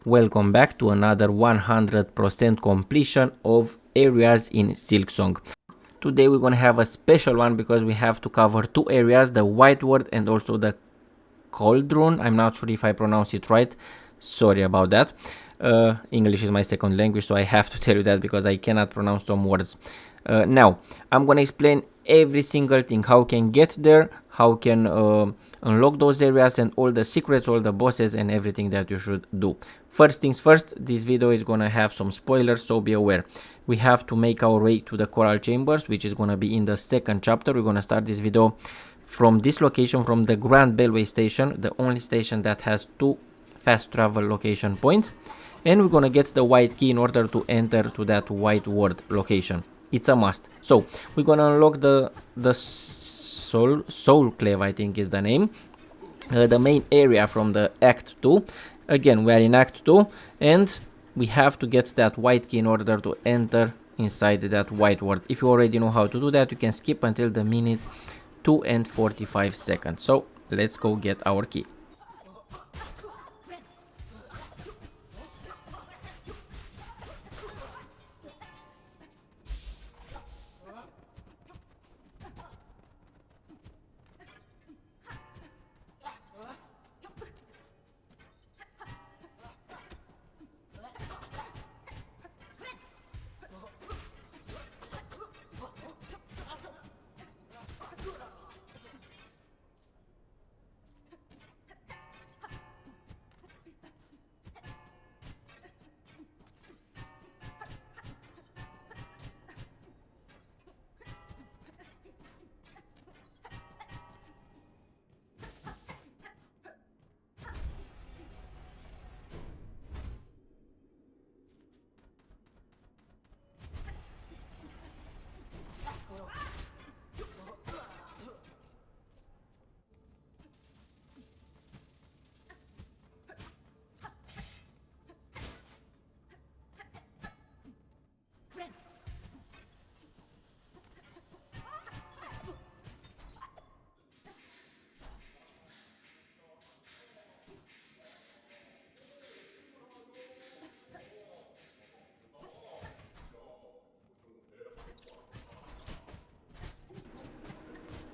welcome back to another 100% completion of areas in Silksong. Today we're gonna have a special one because we have to cover two areas, the WHITEWARD and also the Cauldron. I'm not sure if I pronounce it right, sorry about that. English is my second language, so I have to tell you that because I cannot pronounce some words. Now I'm gonna explain every single thing, how you can get there, how you can unlock those areas and all the secrets, all the bosses and everything that you should do. First things first, this video is gonna have some spoilers, so be aware. We have to make our way to the coral chambers, which is gonna be in the second chapter. We're gonna start this video from this location, from the Grand Beltway station, the only station that has two fast travel location points, and we're gonna get the white key in order to enter to that WHITEWARD location. It's a must. So we're gonna unlock the soul clave, I think is the name, the main area from the Act 2. Again, we are in Act 2 and we have to get that white key in order to enter inside that WHITEWARD. If you already know how to do that, you can skip until the minute 2 and 45 seconds. So let's go get our key.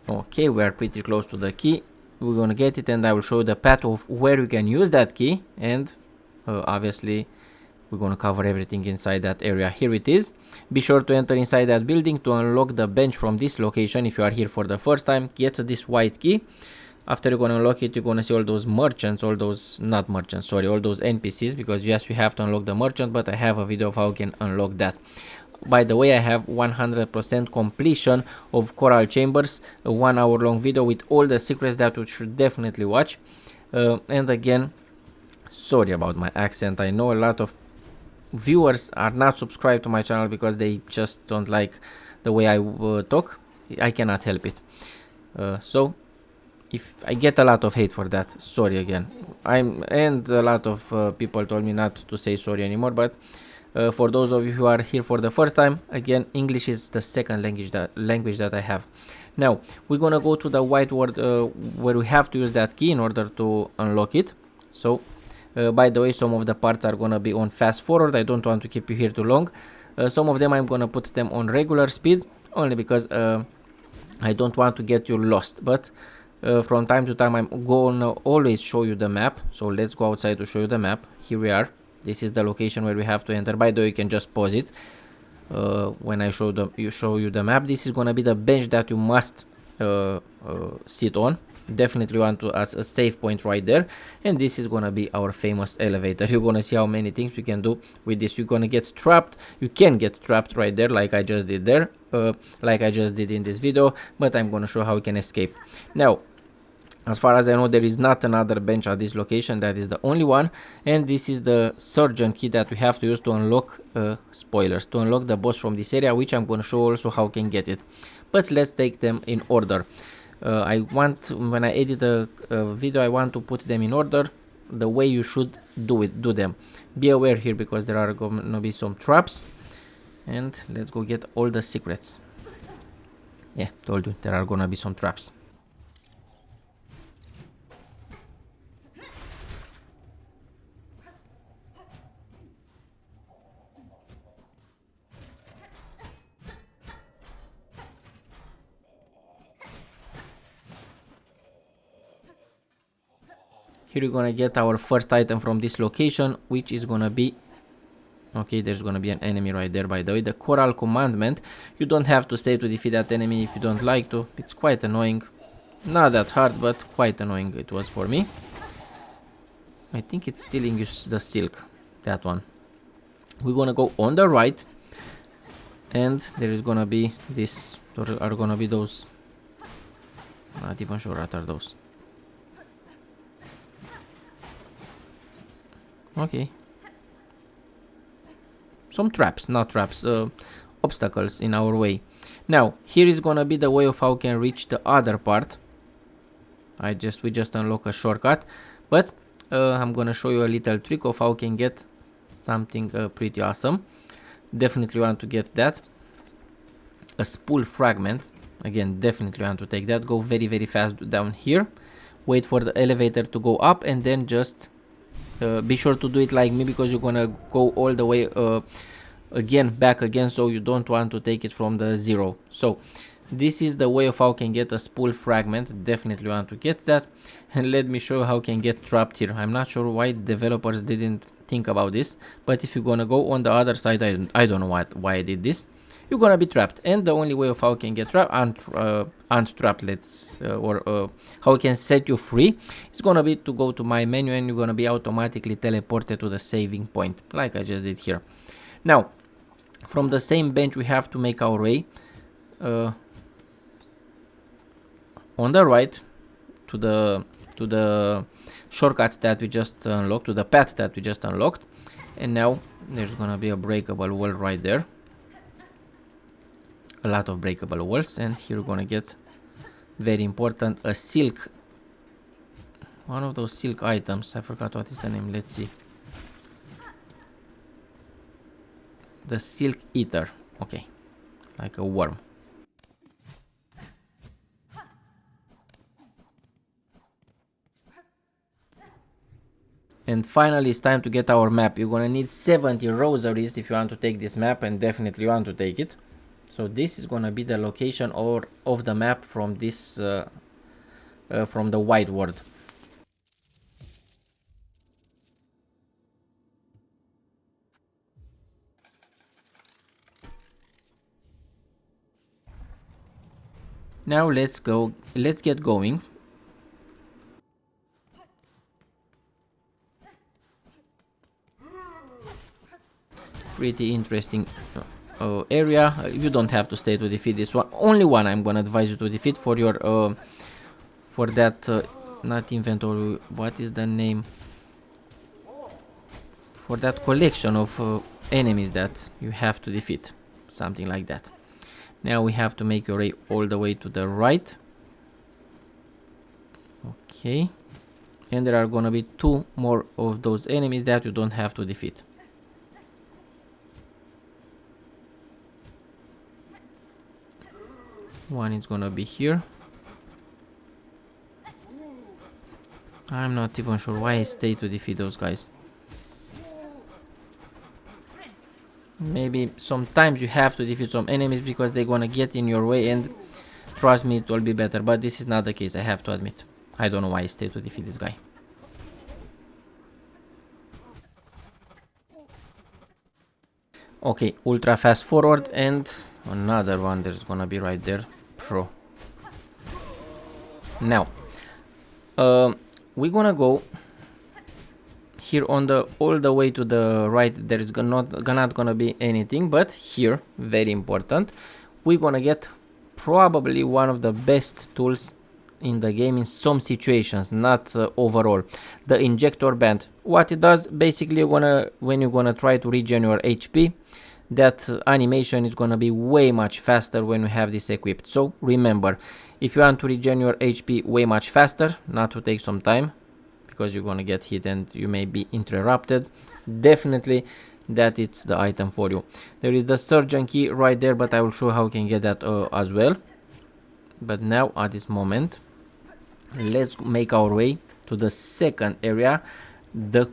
Okay, we are pretty close to the key. We're gonna get it and I will show the path of where you can use that key, and obviously we're gonna cover everything inside that area. Here it is. Be sure to enter inside that building to unlock the bench from this location. If you are here for the first time, get this white key. After you're gonna unlock it, you're gonna see all those merchants, all those, not merchants, sorry, all those NPCs, because yes, you have to unlock the merchant, but I have a video of how you can unlock that. By the way, I have 100% completion of Coral Chambers, a 1 hour long video with all the secrets that you should definitely watch. And again, sorry about my accent. I know a lot of viewers are not subscribed to my channel because they just don't like the way I talk. I cannot help it. So if I get a lot of hate for that, sorry again. And a lot of people told me not to say sorry anymore, but for those of you who are here for the first time, again, English is the second language that I have. Now we're gonna go to the WHITEWARD where we have to use that key in order to unlock it. So by the way, some of the parts are gonna be on fast forward. I don't want to keep you here too long. Some of them I'm gonna put them on regular speed only because I don't want to get you lost, but from time to time I'm gonna always show you the map. So let's go outside to show you the map. Here we are. This is the location where we have to enter. By the way, you can just pause it when I show you the map. This is gonna be the bench that you must sit on. Definitely want to as a safe point right there, and this is gonna be our famous elevator. You're gonna see how many things we can do with this. You're gonna get trapped. You can get trapped right there, like I just did there, like I just did in this video. But I'm gonna show how we can escape. Now, as far as I know, there is not another bench at this location. That is the only one, and this is the surgeon key that we have to use to unlock spoilers, to unlock the boss from this area, which I'm going to show also how you can get it. But let's take them in order. When I edit a video, I want to put them in order the way you should do them. Be aware here because there are going to be some traps, and let's go get all the secrets. Yeah, told you there are going to be some traps. here we're gonna get our first item from this location, which is gonna be, okay, there's gonna be an enemy right there, by the way, the Coral Commandment. You don't have to stay to defeat that enemy if you don't like to. It's quite annoying. Not that hard, but quite annoying it was for me. I think it's stealing the silk, that one. We're gonna go on the right, and there is gonna be this, there are gonna be those, not even sure what are those. Okay. Some traps, not traps, obstacles in our way. Now, here is gonna be the way of how we can reach the other part. We just unlock a shortcut, but I'm gonna show you a little trick of how we can get something pretty awesome. Definitely want to get that. A Spool Fragment. Again, definitely want to take that. Go very, very fast down here. Wait for the elevator to go up, and then just be sure to do it like me, because you're gonna go all the way again, back again, so you don't want to take it from the zero. So this is the way of how you can get a Spool Fragment. Definitely want to get that. And let me show you how you can get trapped here. I'm not sure why developers didn't think about this, but if you're gonna go on the other side, I don't know why I did this, you're gonna be trapped. And the only way of how you can get trapped, untrapped, how you can set you free, is gonna be to go to my menu, and you're gonna be automatically teleported to the saving point, like I just did here. Now, from the same bench, we have to make our way on the right to the shortcut that we just unlocked, to the path that we just unlocked. And now there's gonna be a breakable wall right there, a lot of breakable walls. And here we're gonna get, very important, a silk, one of those silk items. I forgot what is the name. Let's see. The Silk Eater. Okay, like a worm. And finally, it's time to get our map. You're gonna need 70 rosaries if you want to take this map, and definitely you want to take it. So this is gonna be the location of the map from this from the WHITEWARD. Now let's get going. Pretty interesting area. You don't have to stay to defeat this one. Only one I'm gonna advise you to defeat for your for that not inventory, what is the name, for that collection of enemies that you have to defeat, something like that. Now we have to make your way all the way to the right. Okay, and there are gonna be 2 more of those enemies that you don't have to defeat. One is gonna be here. I'm not even sure why I stay to defeat those guys. Maybe sometimes you have to defeat some enemies because they're gonna get in your way, and trust me, it will be better. But this is not the case, I have to admit. I don't know why I stay to defeat this guy. Okay, ultra fast forward, and another one there's gonna be right there. Pro. Now, we're gonna go here on the all the way to the right. There is not gonna be anything, but here, very important, we're gonna get probably one of the best tools in the game in some situations, not overall. The Injector Band. What it does, basically, when you're gonna try to regen your HP, that animation is gonna be way much faster when you have this equipped. So remember, if you want to regen your HP way much faster, not to take some time, because you're gonna get hit and you may be interrupted, definitely that it's the item for you. There is the surgeon key right there, but I will show how you can get that as well. But now at this moment, let's make our way to the second area, the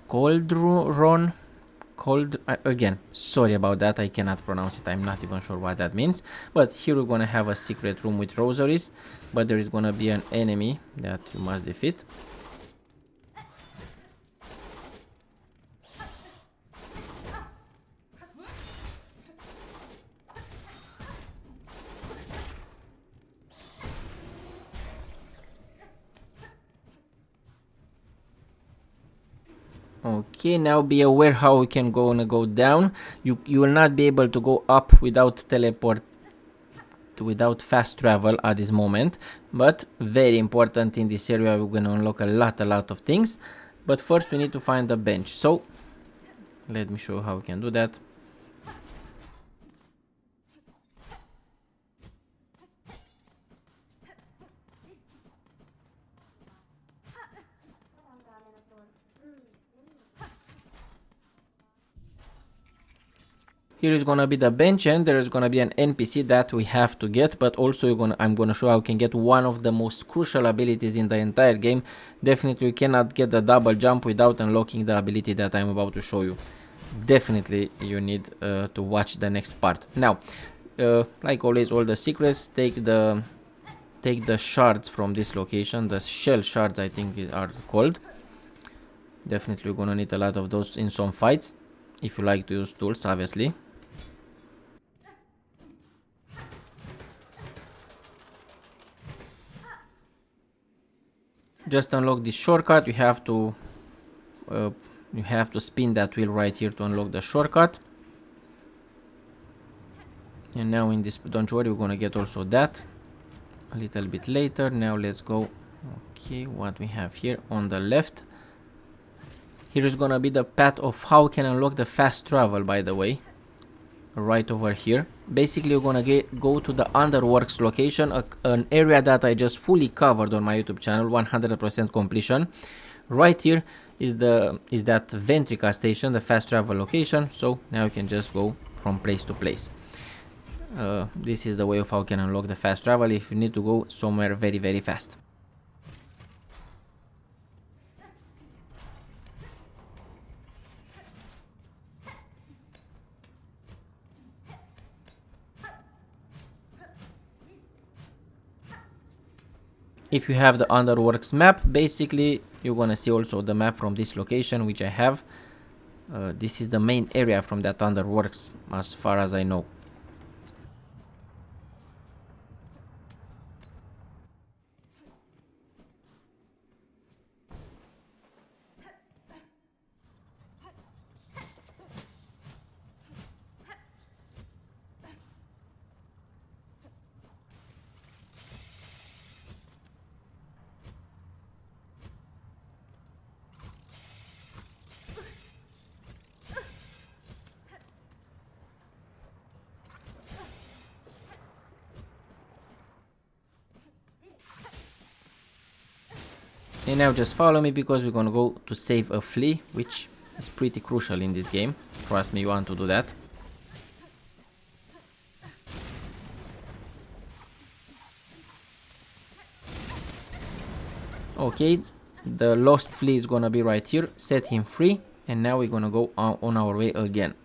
Cauldron. Again, sorry about that, I cannot pronounce it, I'm not even sure what that means. But here we're gonna have a secret room with rosaries, but there is gonna be an enemy that you must defeat. Okay, now be aware how you can go down. You will not be able to go up without teleport, without fast travel at this moment, but very important in this area. We're gonna unlock a lot of things, but first we need to find a bench. So let me show you how we can do that. Here is gonna be the bench, and there is gonna be an NPC that we have to get, but also I'm gonna show how you can get one of the most crucial abilities in the entire game. Definitely you cannot get the double jump without unlocking the ability that I'm about to show you. Definitely you need to watch the next part. Now, like always, all the secrets, take the shards from this location. The shell shards, I think are called. Definitely you're gonna need a lot of those in some fights, if you like to use tools, obviously. Just unlock this shortcut. You have to spin that wheel right here to unlock the shortcut. And now in this, don't worry, we're gonna get also that a little bit later. Now let's go. Okay, what we have here on the left, here is gonna be the path of how we can unlock the fast travel, by the way, right over here. Basically you're gonna go to the Underworks location, an area that I just fully covered on my YouTube channel, 100% completion. Right here is that Ventrica station, the fast travel location. So now you can just go from place to place. This is the way of how you can unlock the fast travel if you need to go somewhere very fast. If you have the Underworks map, basically you're gonna see also the map from this location, which I have. This is the main area from that Underworks, as far as I know. And now just follow me, because we're gonna go to save a Flea, which is pretty crucial in this game. Trust me, you want to do that. Okay, the lost Flea is gonna be right here. Set him free, and now we're gonna go on our way again.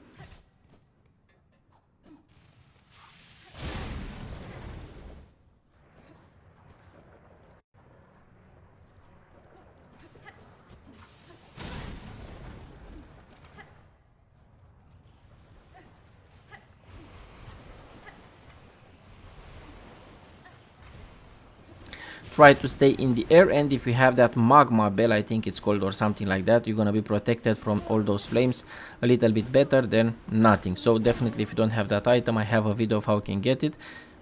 Try to stay in the air, and if you have that magma bell, I think it's called, or something like that, you're gonna be protected from all those flames a little bit better than nothing. So definitely, if you don't have that item, I have a video of how you can get it.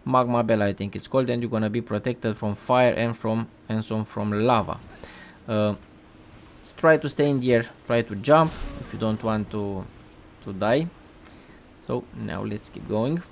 Magma bell, I think it's called, and you're gonna be protected from fire and from lava. Try to stay in the air, try to jump if you don't want to die. So now let's keep going.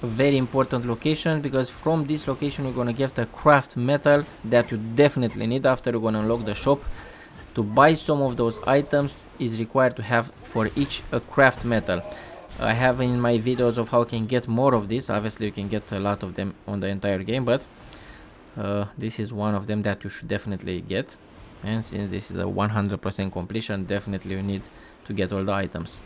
a very important location, because from this location you're gonna get a Craftmetal that you definitely need after you're gonna unlock the shop. To buy some of those items is required to have for each a Craftmetal. I have in my videos of how you can get more of this. Obviously you can get a lot of them on the entire game, but this is one of them that you should definitely get. And since this is a 100% completion, definitely you need to get all the items.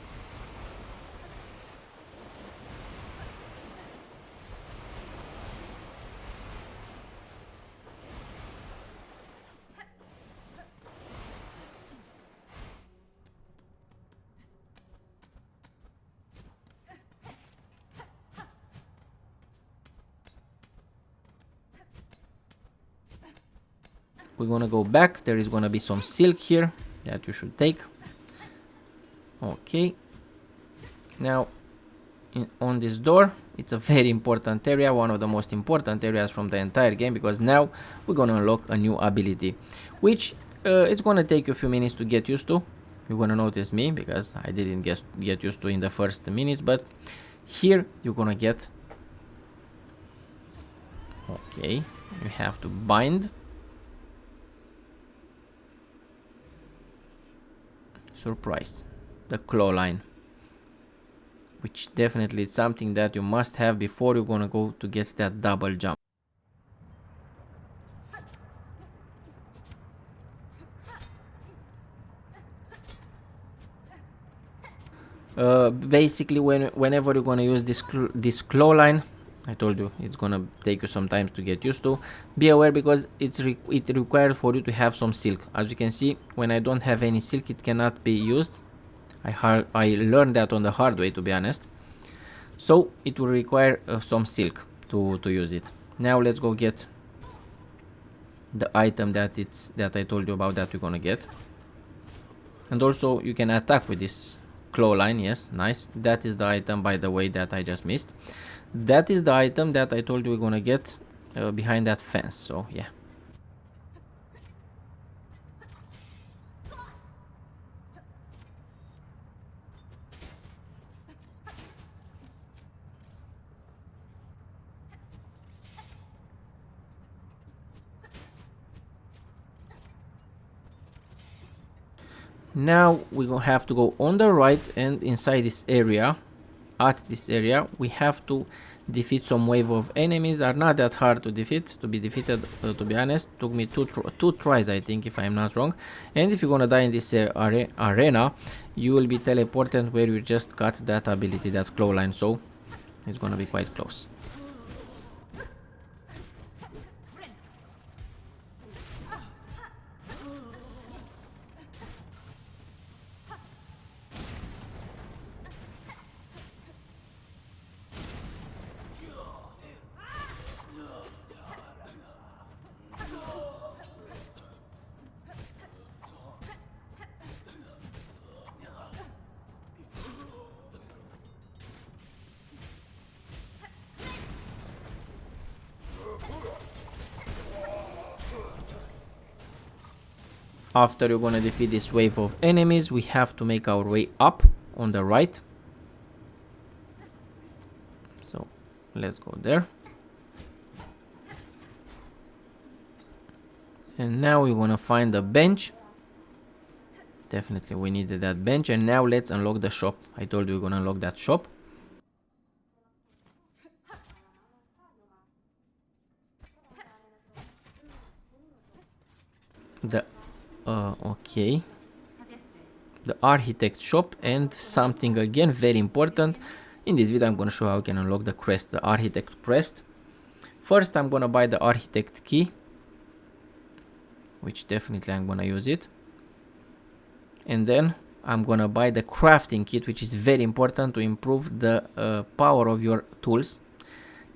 We're gonna go back. There is gonna be some silk here that you should take. Okay. Now, on this door, it's a very important area, one of the most important areas from the entire game, because now we're gonna unlock a new ability, which it's gonna take you a few minutes to get used to. You're gonna notice me because I didn't get used to in the first minutes, but here you're gonna get. Okay, you have to bind. Surprise, the Clawline, which definitely is something that you must have before you're gonna go to get that double jump. Basically, whenever you're gonna use this Clawline, I told you it's gonna take you some time to get used to. Be aware, because it requires for you to have some silk. As you can see, when I don't have any silk, it cannot be used. I learned that on the hard way, to be honest. So it will require some silk to use it. Now let's go get the item that I told you about that we're gonna get. And also you can attack with this Clawline. Yes, nice. That is the item, by the way, that I just missed. That is the item that I told you we're gonna get behind that fence. So yeah. Now we gonna have to go on the right, and inside this area, at this area, we have to defeat some wave of enemies. Are not that hard to defeat, to be defeated, to be honest. Took me two tries, I think, if I'm not wrong. And if you're gonna die in this arena, you will be teleported where you just got that ability, that Clawline, so it's gonna be quite close. After you're gonna defeat this wave of enemies, we have to make our way up on the right. So let's go there. And now we wanna find a bench. Definitely we needed that bench. And now let's unlock the shop. I told you we're gonna unlock that shop. Okay, the architect shop, and something again very important in this video. I'm gonna show how you can unlock the crest, the architect crest. First I'm gonna buy the architect key, which definitely I'm gonna use it, and then I'm gonna buy the crafting kit, which is very important to improve the power of your tools.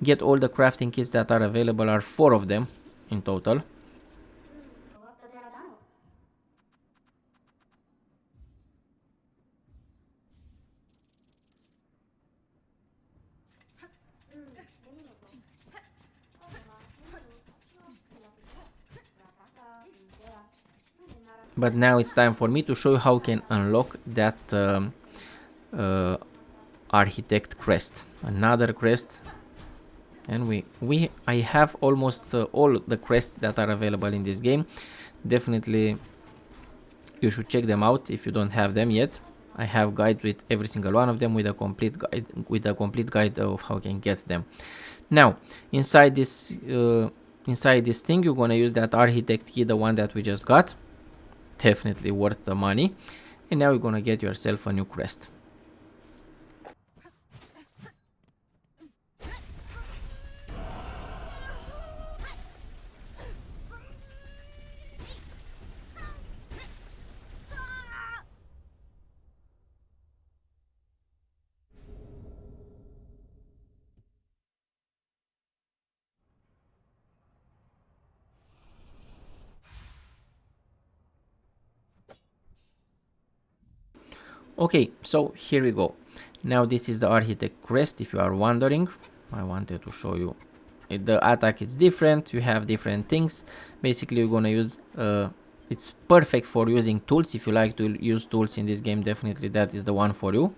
Get all the crafting kits that are available, are 4 of them in total. But now it's time for me to show you how you can unlock that architect crest. Another crest And I have almost all the crests that are available in this game. Definitely you should check them out if you don't have them yet. I have guides with every single one of them with a complete guide of how you can get them. Now inside this thing you're gonna use that architect key, the one that we just got. Definitely worth the money. And now you're gonna get yourself a new crest. Okay, so here we go. Now this is the architect crest. If you are wondering, I wanted to show you. The attack is different, you have different things. Basically you're gonna use it's perfect for using tools. If you like to use tools in this game, definitely that is the one for you.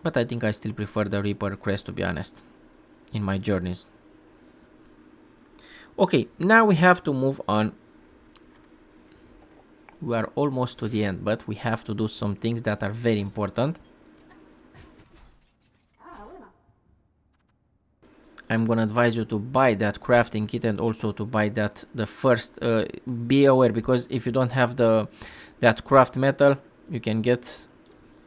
But I think I still prefer the Reaper crest, to be honest, in my journeys. Okay, now we have to move on. We are almost to the end, but we have to do some things that are very important. I'm gonna advise you to buy that crafting kit and also to buy that the first. Be aware, because if you don't have that Craftmetal, you can get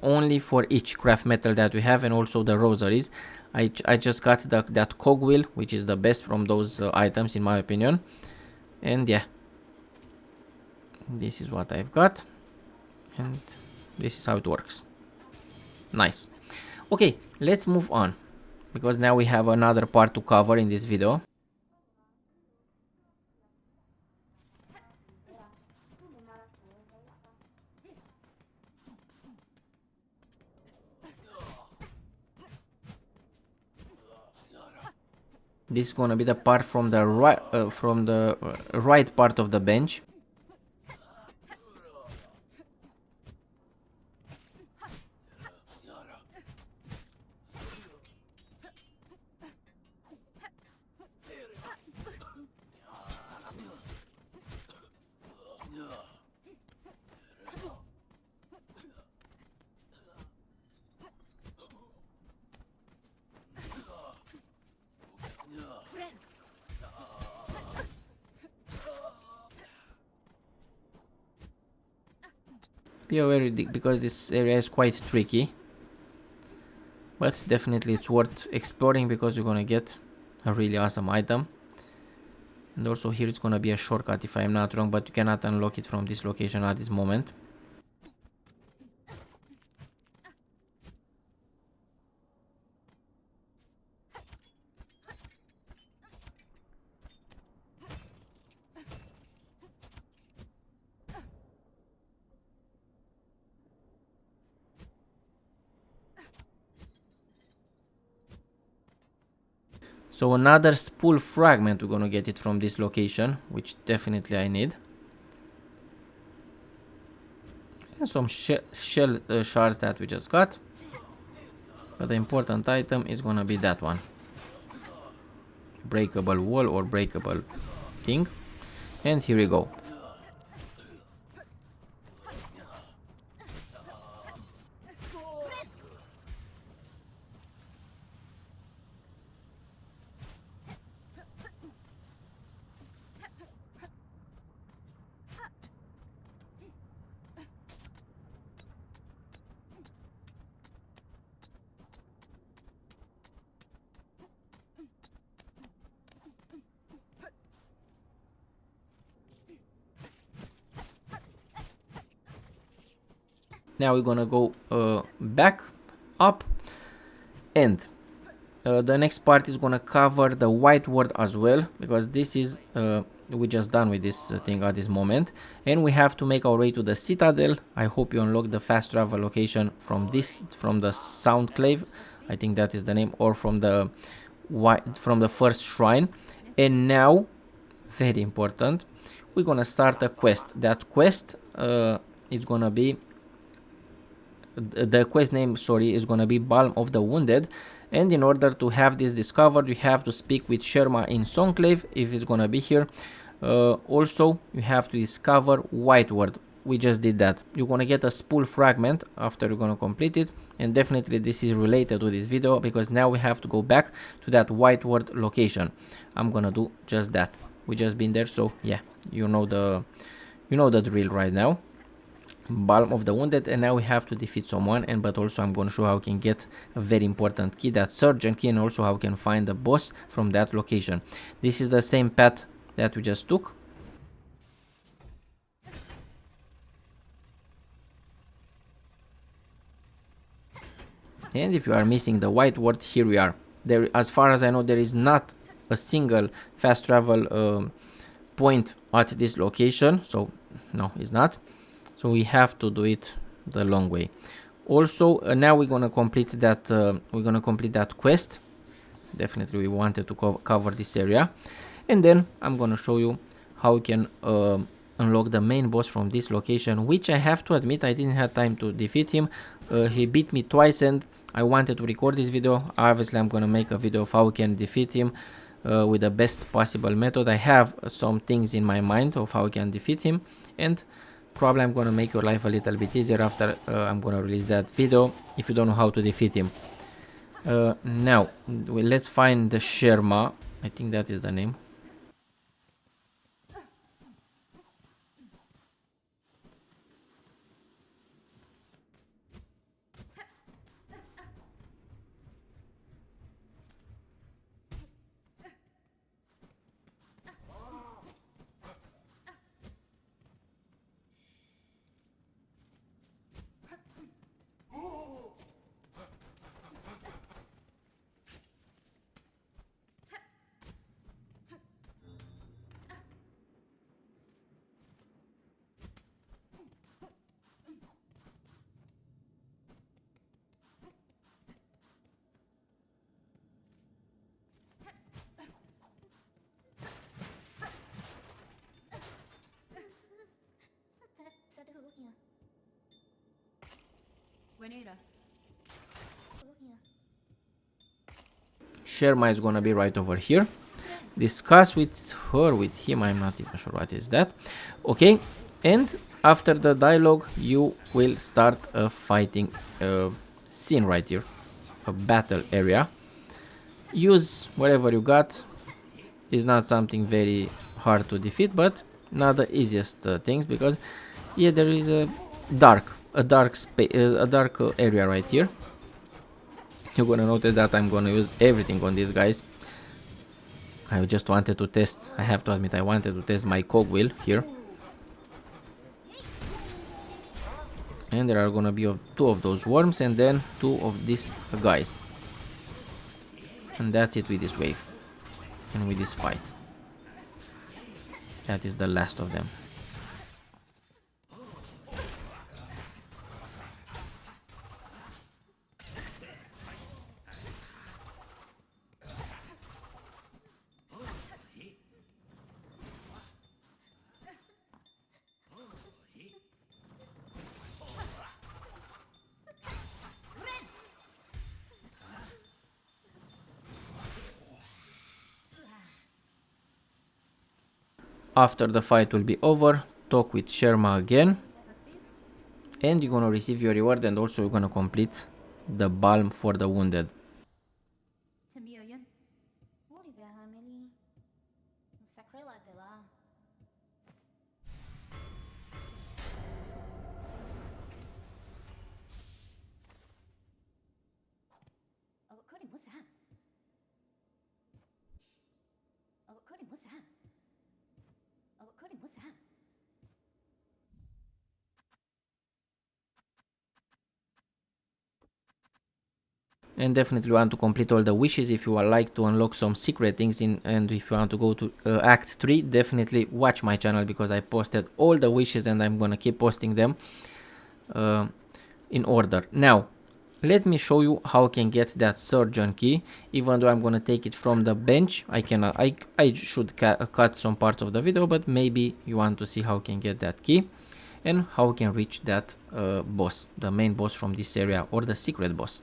only for each Craftmetal that we have, and also the rosaries. I just got that cogwheel, which is the best from those items in my opinion. And yeah, this is what I've got, and this is how it works. Nice. Okay, let's move on, because now we have another part to cover in this video. This is gonna be the part from the right part of the bench. Be aware, because this area is quite tricky, but definitely it's worth exploring because you're gonna get a really awesome item. And also here it's gonna be a shortcut if I'm not wrong, but you cannot unlock it from this location at this moment. So another spool fragment, we're gonna get it from this location, which definitely I need. And some shell shards that we just got. But the important item is gonna be that one. Breakable wall or breakable thing. And here we go. Now we're gonna go back up, and the next part is gonna cover the WHITEWARD as well, because this is we just done with this thing at this moment, and we have to make our way to the Citadel. I hope you unlock the fast travel location from the Soundclave, I think that is the name, or from the first shrine. And now, very important, we're gonna start a quest. That quest is gonna be the quest name, sorry, is gonna be Balm of the Wounded, And in order to have this discovered, you have to speak with Sherma in Songclave if it's gonna be here. Also, you have to discover WHITEWARD. We just did that. You're gonna get a Spool fragment after you're gonna complete it, and definitely this is related to this video because now we have to go back to that WHITEWARD location. I'm gonna do just that. We just been there, so yeah, you know the drill right now. Balm of the Wounded, and now we have to defeat someone, and but also I'm gonna show how we can get a very important key, that surgeon key, and also how we can find the boss from that location. This is the same path that we just took. And if you are missing the WHITEWARD, here we are. There, as far as I know, there is not a single fast travel point at this location, so no, it's not. So we have to do it the long way. Also, now we're gonna complete that quest. Definitely, we wanted to cover this area, and then I'm gonna show you how you can unlock the main boss from this location. Which I have to admit, I didn't have time to defeat him. He beat me twice, and I wanted to record this video. Obviously, I'm gonna make a video of how we can defeat him with the best possible method. I have some things in my mind of how we can defeat him, and probably I'm gonna make your life a little bit easier after I'm gonna release that video if you don't know how to defeat him. Now let's find the Sherma. I think that is the name. Sherma is gonna be right over here. Discuss with her, with him, I'm not even sure what is that. Okay, and after the dialogue you will start a fighting scene right here, a battle area. Use whatever you got. Is not something very hard to defeat, but not the easiest things, because yeah, there is a dark area right here. You're gonna notice that I'm gonna use everything on these guys. I just wanted to test, I have to admit, I wanted to test my cogwheel here. And there are gonna be two of those worms and then two of these guys. And that's it with this wave. And with this fight. That is the last of them. After the fight will be over, talk with Sherma again, and you're gonna receive your reward, and also you're gonna complete the Balm for the wounded. And definitely want to complete all the wishes if you would like to unlock some secret things in, and if you want to go to Act 3, definitely watch my channel, because I posted all the wishes and I'm gonna keep posting them in order. Now let me show you how I can get that surgeon key. Even though I'm gonna take it from the bench, I should cut some parts of the video, but maybe you want to see how I can get that key and how I can reach that boss, the main boss from this area, or the secret boss.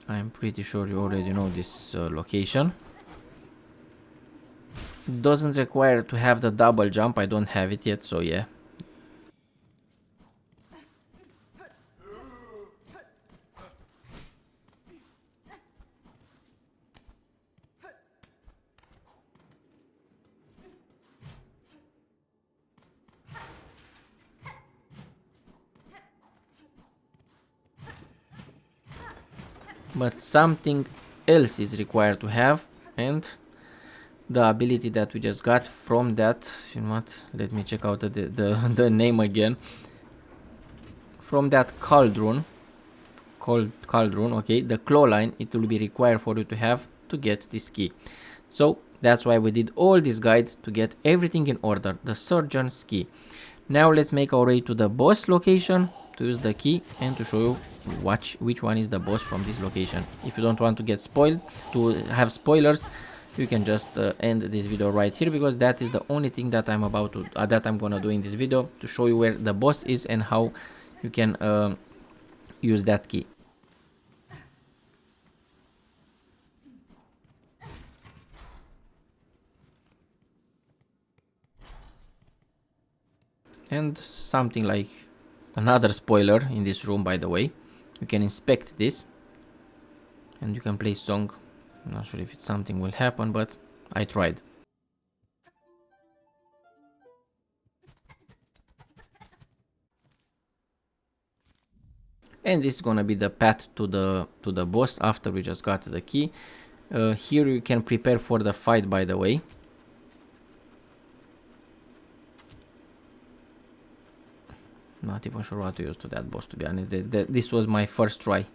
I'm pretty sure you already know this location. Doesn't require to have the double jump. I don't have it yet, so yeah. But something else is required to have, and the ability that we just got from that, you know what, let me check out the name again. From that Cauldron, okay, the Clawline, it will be required for you to have to get this key. So that's why we did all this guide, to get everything in order, the Surgeon's key. Now let's make our way to the boss location to use the key and to show you which one is the boss from this location. If you don't want to get spoiled, to have spoilers, you can just end this video right here, because that is the only thing that I'm about to that I'm gonna do in this video, to show you where the boss is and how you can use that key. And something like another spoiler in this room, by the way, you can inspect this and you can play song. I'm not sure if it's something will happen, but I tried. And this is gonna be the path to the boss after we just got the key. Here you can prepare for the fight, by the way. Not even sure what to use to that boss, to be honest. This was my first try.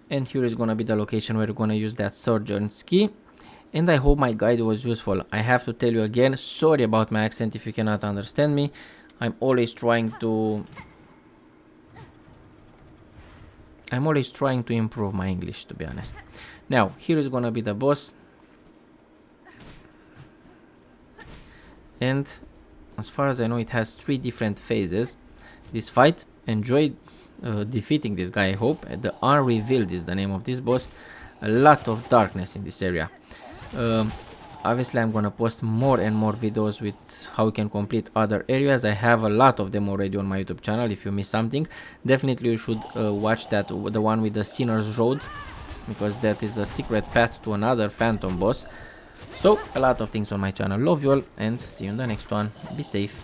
And here is gonna be the location where we're gonna use that Surgeon's key. And I hope my guide was useful. I have to tell you again, sorry about my accent if you cannot understand me. I'm always trying to improve my English, to be honest. Now, here is gonna be the boss. And as far as I know, it has 3 different phases. This fight, enjoy defeating this guy, I hope. The Unravelled is the name of this boss. A lot of darkness in this area. Obviously I'm gonna post more and more videos with how you can complete other areas. I have a lot of them already on my YouTube channel. If you miss something, definitely you should watch that, the one with the Sinner's Road, because that is a secret path to another phantom boss. So a lot of things on my channel. Love you all and see you in the next one. Be safe.